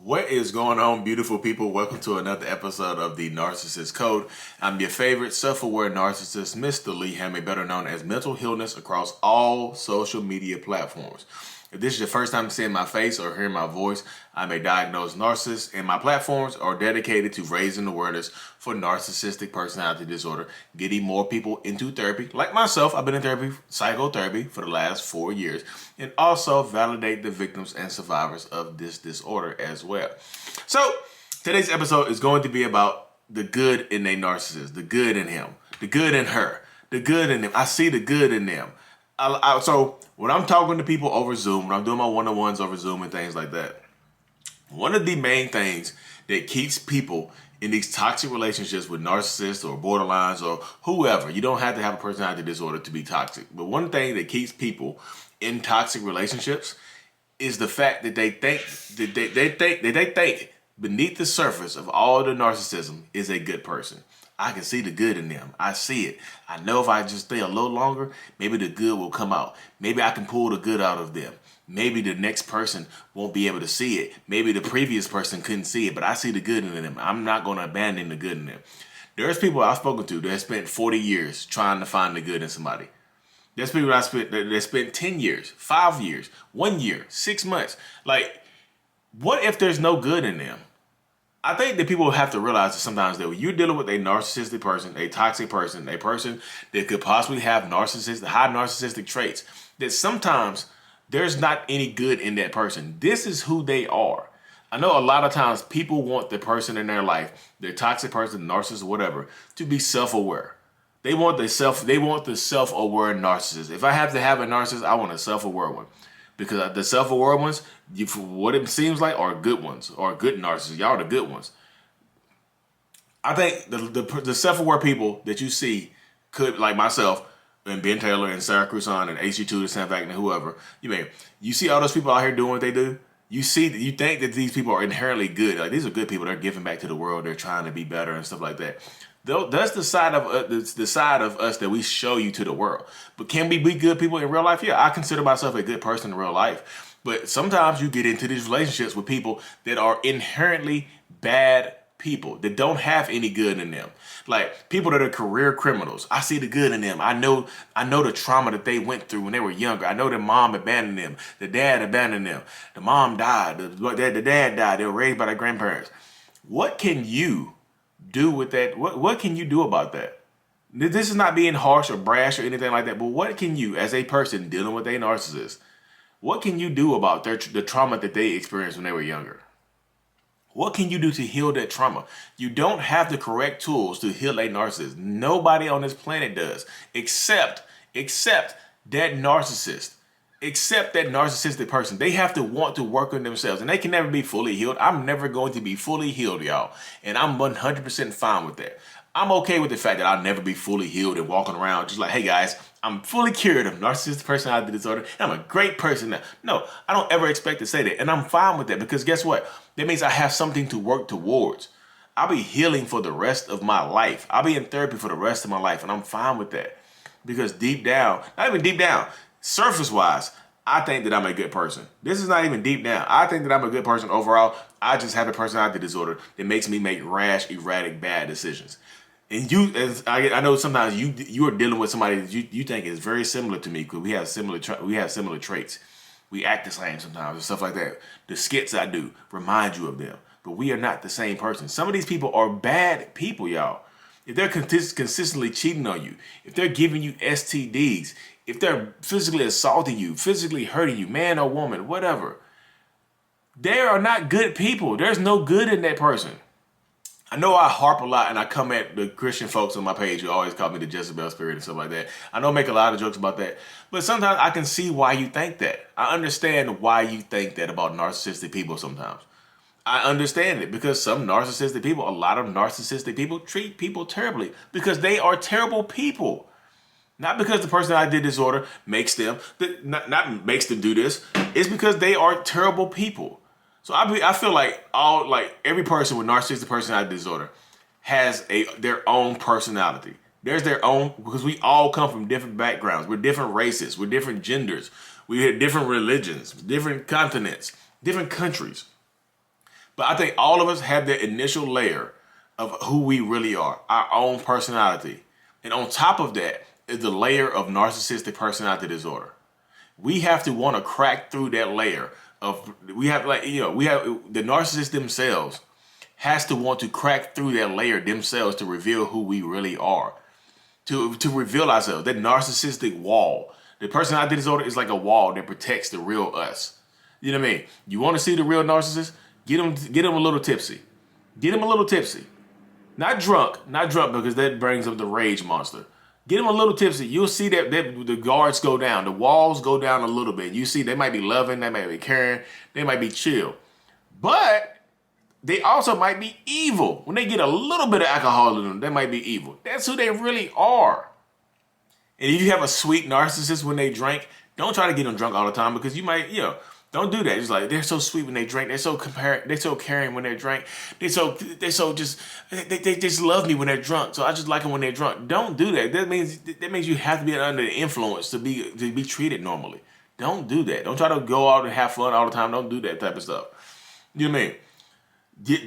What is going on, beautiful people? Welcome to another episode of the Narcissist Code. I'm your favorite self-aware narcissist, Mr. Lee Hammy, better known as Mental Healness across all social media platforms. If this is your first time seeing my face or hearing my voice, I'm a diagnosed narcissist, and my platforms are dedicated to raising awareness for narcissistic personality disorder, getting more people into therapy. Like myself, I've been in therapy, psychotherapy, for the last 4 years, and also validate the victims and survivors of this disorder as well. So today's episode is going to be about the good in a narcissist, the good in him, the good in her, the good in them. I see the good in them. So when I'm talking to people over Zoom, when I'm doing my one-on-ones over Zoom and things like that, one of the main things that keeps people in these toxic relationships with narcissists or borderlines or whoever, you don't have to have a personality disorder to be toxic, but one thing that keeps people in toxic relationships is the fact that they think beneath the surface of all the narcissism is a good person. I can see the good in them. I see it. I know if I just stay a little longer, maybe the good will come out. Maybe I can pull the good out of them. Maybe the next person won't be able to see it. Maybe the previous person couldn't see it, but I see the good in them. I'm not going to abandon the good in them. There's people I've spoken to that spent 40 years trying to find the good in somebody. There's people that spent 10 years, 5 years, 1 year, 6 months. Like, what if there's no good in them? I think that people have to realize that sometimes that when you're dealing with a narcissistic person, a toxic person, a person that could possibly have high narcissistic traits, that sometimes there's not any good in that person. This is who they are. I know a lot of times people want the person in their life, their toxic person, narcissist, whatever, to be self-aware. They want the self-aware narcissist. If I have to have a narcissist, I want a self-aware one. Because the self-aware ones, what it seems like, are good ones, or good narcissists. Y'all are the good ones. I think the self-aware people that you see could, like myself, and Ben Taylor, and Sarah Cruzan, and HG2, and Sam Fack, and whoever, you see all those people out here doing what they do. You think that these people are inherently good. Like, these are good people. They're giving back to the world. They're trying to be better and stuff like that. That's the side of us that we show you to the world. But can we be good people in real life? Yeah, I consider myself a good person in real life. But sometimes you get into these relationships with people that are inherently bad people, that don't have any good in them. Like people that are career criminals. I see the good in them. I know the trauma that they went through when they were younger. I know their mom abandoned them. The dad abandoned them. The mom died. The dad died. They were raised by their grandparents. What can you do with that? What can you do about that? This is not being harsh or brash or anything like that, but what can you, as a person dealing with a narcissist, what can you do about the trauma that they experienced when they were younger? What can you do to heal that trauma? You don't have the correct tools to heal a narcissist. Nobody on this planet does, except that narcissist. Except that narcissistic person. They have to want to work on themselves, and they can never be fully healed. I'm never going to be fully healed, y'all, and I'm 100% fine with that. I'm okay with the fact that I'll never be fully healed and walking around just like, hey guys, I'm fully cured of narcissistic personality disorder, and I'm a great person now. No, I don't ever expect to say that, and I'm fine with that, because guess what? That means I have something to work towards. I'll be healing for the rest of my life. I'll be in therapy for the rest of my life, and I'm fine with that, because deep down, not even deep down, surface-wise, I think that I'm a good person. This is not even deep down. I think that I'm a good person overall. I just have a personality disorder that makes me make rash, erratic, bad decisions. And I know sometimes you are dealing with somebody that you think is very similar to me, because we have similar traits. We act the same sometimes and stuff like that. The skits I do remind you of them, but we are not the same person. Some of these people are bad people, y'all. If they're consistently cheating on you, if they're giving you STDs, if they're physically assaulting you, physically hurting you, man or woman, whatever, they are not good people. There's no good in that person. I know I harp a lot, and I come at the Christian folks on my page who always call me the Jezebel spirit and stuff like that. I know I make a lot of jokes about that, but sometimes I can see why you think that. I understand why you think that about narcissistic people sometimes. I understand it, because some narcissistic people, a lot of narcissistic people treat people terribly because they are terrible people. Not because the personality disorder makes them, not makes them do this. It's because they are terrible people. So I feel like every person with narcissistic personality disorder has their own personality. There's their own, because we all come from different backgrounds. We're different races. We're different genders. We have different religions, different continents, different countries. But I think all of us have that initial layer of who we really are, our own personality. And on top of that is the layer of narcissistic personality disorder. We have to want to crack through that layer of, we have the narcissists themselves has to want to crack through that layer themselves to reveal who we really are, to reveal ourselves. That narcissistic wall, the personality disorder is like a wall that protects the real us. You know what I mean? You want to see the real narcissist? Get them a little tipsy. Get them a little tipsy. Not drunk because that brings up the rage monster. Get them a little tipsy. You'll see that the guards go down. The walls go down a little bit. You see they might be loving, they might be caring, they might be chill. But they also might be evil. When they get a little bit of alcohol in them, they might be evil. That's who they really are. And if you have a sweet narcissist when they drink, don't try to get them drunk all the time, because you might, don't do that. It's like, they're so sweet when they drink. They're so caring when they drink. They just love me when they're drunk. So I just like them when they're drunk. Don't do that. That means you have to be under the influence to be treated normally. Don't do that. Don't try to go out and have fun all the time. Don't do that type of stuff. You know what I mean?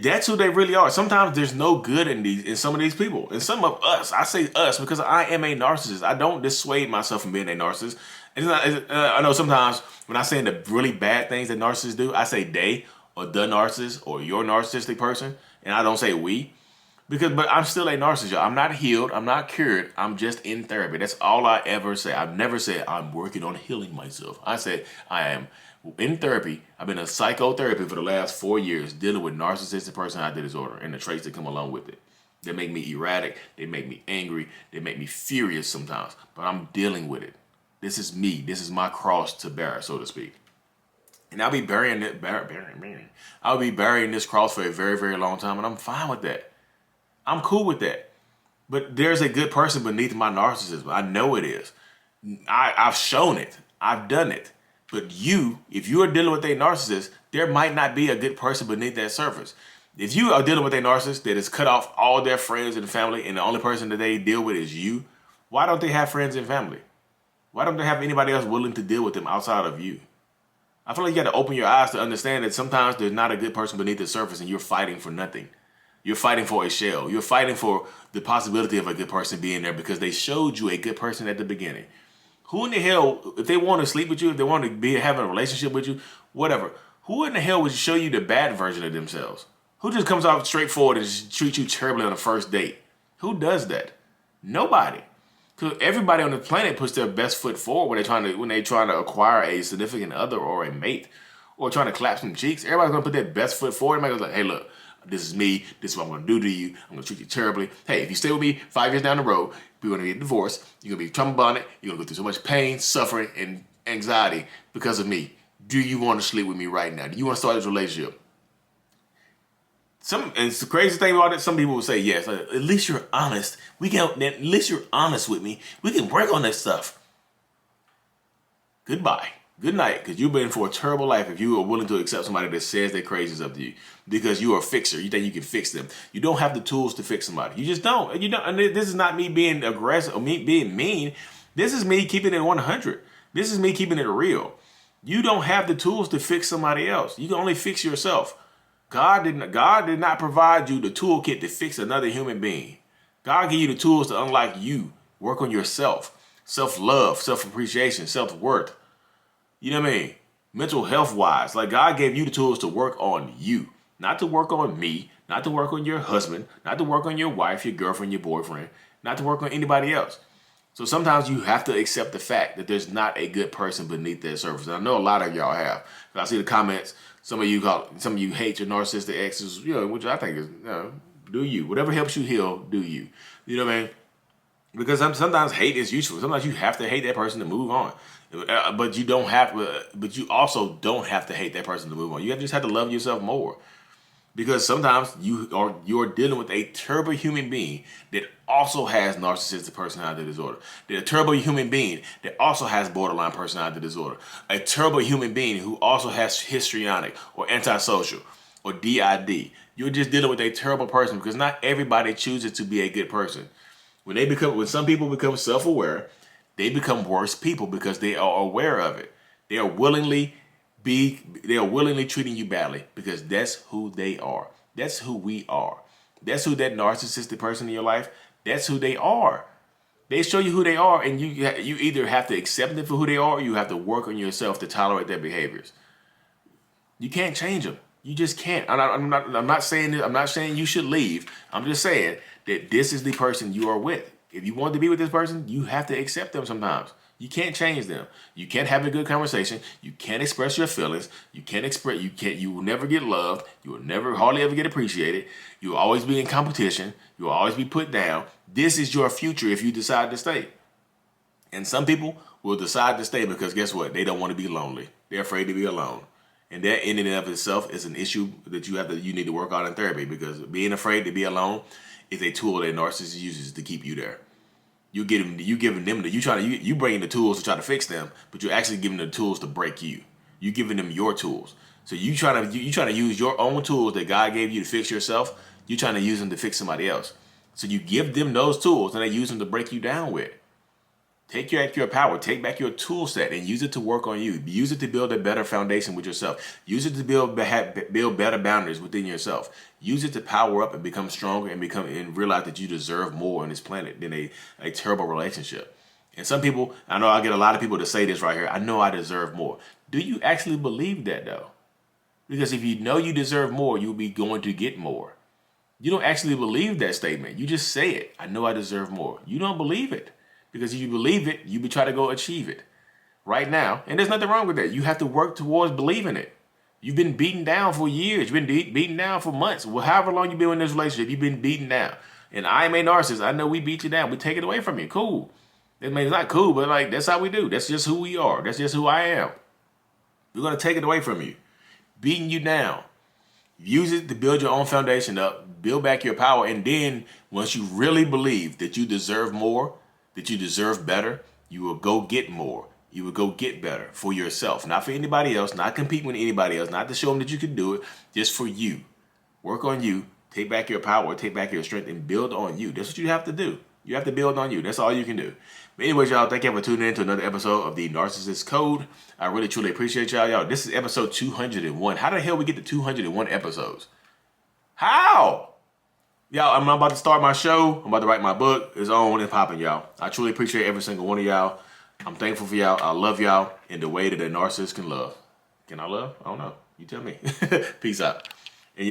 That's who they really are. Sometimes there's no good in some of these people. And some of us, I say us because I am a narcissist. I don't dissuade myself from being a narcissist. I know sometimes when I say the really bad things that narcissists do, I say they or the narcissist or your narcissistic person, and I don't say we. But I'm still a narcissist, y'all. I'm not healed. I'm not cured. I'm just in therapy. That's all I ever say. I've never said I'm working on healing myself. I said I am in therapy. I've been in psychotherapy for the last 4 years dealing with narcissistic personality disorder and the traits that come along with it. They make me erratic. They make me angry. They make me furious sometimes. But I'm dealing with it. This is me. This is my cross to bear, so to speak. And I'll be burying this cross for a very, very long time, and I'm fine with that. I'm cool with that. But there's a good person beneath my narcissism. I know it is. I've shown it. I've done it. But if you are dealing with a narcissist, there might not be a good person beneath that surface. If you are dealing with a narcissist that has cut off all their friends and family, and the only person that they deal with is you, why don't they have friends and family? Why don't they have anybody else willing to deal with them outside of you? I feel like you got to open your eyes to understand that sometimes there's not a good person beneath the surface and you're fighting for nothing. You're fighting for a shell. You're fighting for the possibility of a good person being there because they showed you a good person at the beginning. Who in the hell, if they want to sleep with you, if they want to have a relationship with you, whatever, who in the hell would show you the bad version of themselves? Who just comes off straightforward and just treats you terribly on the first date? Who does that? Nobody. Because everybody on the planet puts their best foot forward when they're trying to acquire a significant other or a mate or trying to clap some cheeks. Everybody's going to put their best foot forward. Everybody's like, hey, look, this is me. This is what I'm going to do to you. I'm going to treat you terribly. Hey, if you stay with me 5 years down the road, we're going to get divorced. You're going to be Trump bonnet. You're going to go through so much pain, suffering, and anxiety because of me. Do you want to sleep with me right now? Do you want to start this relationship? And it's the crazy thing about it, some people will say yes. Like, at least you're honest. At least you're honest with me. We can work on this stuff. Goodbye. Good night. Because you've been for a terrible life if you are willing to accept somebody that says they're crazy up to you. Because you are a fixer. You think you can fix them. You don't have the tools to fix somebody. You just don't. And this is not me being aggressive or me being mean. This is me keeping it 100. This is me keeping it real. You don't have the tools to fix somebody else. You can only fix yourself. God did not provide you the toolkit to fix another human being. God gave you the tools to unlock you. Work on yourself. Self-love, self-appreciation, self-worth. You know what I mean? Mental health-wise. Like, God gave you the tools to work on you. Not to work on me. Not to work on your husband. Not to work on your wife, your girlfriend, your boyfriend. Not to work on anybody else. So sometimes you have to accept the fact that there's not a good person beneath that surface. And I know a lot of y'all have. I see the comments. Some of you hate your narcissistic exes, which I think is, do you. Whatever helps you heal, do you. You know what I mean? Because sometimes hate is useful. Sometimes you have to hate that person to move on. But you also don't have to hate that person to move on. You just have to love yourself more. Because sometimes you're dealing with a terrible human being that also has narcissistic personality disorder. A terrible human being that also has borderline personality disorder. A terrible human being who also has histrionic or antisocial or DID. You're just dealing with a terrible person because not everybody chooses to be a good person. When some people become self-aware, they become worse people because they are aware of it. They are willingly They're willingly treating you badly because that's who they are. That's who we are. That's who that narcissistic person in your life, that's who they are. They show you who they are, and you either have to accept them for who they are, or you have to work on yourself to tolerate their behaviors. You can't change them. You just can't. I'm not saying you should leave. I'm just saying that this is the person you are with. If you want to be with this person, you have to accept them sometimes. You can't change them. You can't have a good conversation. You can't express your feelings. You will never get loved. You will never hardly ever get appreciated. You will always be in competition. You will always be put down. This is your future if you decide to stay. And some people will decide to stay because guess what? They don't want to be lonely. They're afraid to be alone. And that in and of itself is an issue that you need to work out in therapy, because being afraid to be alone is a tool that narcissist uses to keep you there. You bringing the tools to try to fix them, but you're actually giving them the tools to break you. You giving them your tools. So you trying to use your own tools that God gave you to fix yourself. You're trying to use them to fix somebody else. So you give them those tools and they use them to break you down with. Take your power, take back your tool set and use it to work on you. Use it to build a better foundation with yourself. Use it to build better boundaries within yourself. Use it to power up and become stronger and realize that you deserve more on this planet than a terrible relationship. And some people, I know I get a lot of people to say this right here, I know I deserve more. Do you actually believe that though? Because if you know you deserve more, you'll be going to get more. You don't actually believe that statement. You just say it. I know I deserve more. You don't believe it. Because if you believe it, you would try to go achieve it right now. And there's nothing wrong with that. You have to work towards believing it. You've been beaten down for years. You've been beaten down for months. Well, however long you've been in this relationship, you've been beaten down. And I am a narcissist. I know we beat you down. We take it away from you. Cool. It means it's not cool, but like that's how we do. That's just who we are. That's just who I am. We're going to take it away from you. Beating you down. Use it to build your own foundation up. Build back your power. And then once you really believe that you deserve more, that you deserve better, you will go get more. You will go get better for yourself, not for anybody else, not compete with anybody else, not to show them that you can do it, just for you. Work on you, take back your power, take back your strength, and build on you. That's what you have to do. You have to build on you. That's all you can do. But anyways, y'all, thank you for tuning in to another episode of the Narcissist Code. I really, truly appreciate y'all. Y'all, this is episode 201. How the hell we get to 201 episodes? How? Y'all, I'm about to start my show. I'm about to write my book. It's on and popping, y'all. I truly appreciate every single one of y'all. I'm thankful for y'all. I love y'all in the way that a narcissist can love. Can I love? I don't know. You tell me. Peace out.